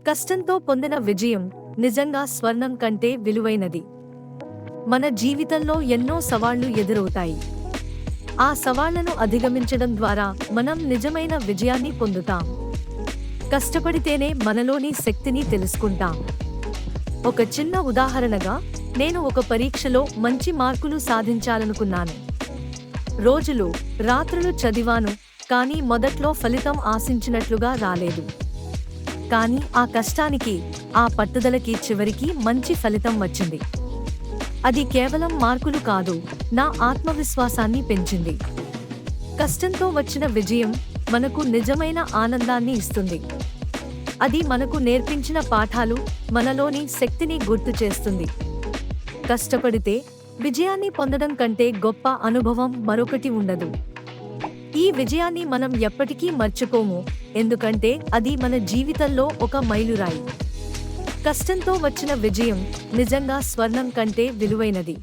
కష్టంతో పొందిన విజయం నిజంగా స్వర్ణం కంటే విలువైనది. మన జీవితంలో ఎన్నో సవాళ్లు ఎదురవుతాయి. ఆ సవాళ్లను అధిగమించడం ద్వారా మనం నిజమైన విజయాన్ని పొందుతాం. కష్టపడితేనే మనలోని శక్తిని తెలుసుకుంటాం. ఒక చిన్న ఉదాహరణగా, నేను ఒక పరీక్షలో మంచి మార్కులు సాధించాలనుకున్నాను. రోజులు, రాత్రులు చదివాను, కానీ మొదట్లో ఫలితం ఆశించినట్లుగా రాలేదు. కానీ ఆ కష్టానికి, ఆ పట్టుదలకి చివరికి మంచి ఫలితం వచ్చింది. అది కేవలం మార్కులు కాదు, నా ఆత్మవిశ్వాసాన్ని పెంచింది. కష్టంతో వచ్చిన విజయం మనకు నిజమైన ఆనందాన్ని ఇస్తుంది. అది మనకు నేర్పించిన పాఠాలు మనలోని శక్తిని గుర్తు చేస్తుంది. కష్టపడితే విజయాన్ని పొందడం కంటే గొప్ప అనుభవం మరొకటి ఉండదు. ఈ విజయాన్ని మనం ఎప్పటికీ మర్చిపోము, ఎందుకంటే అది మన జీవితంలో ఒక మైలురాయి. కష్టంతో వచ్చిన విజయం నిజంగా స్వర్ణం కంటే విలువైనది.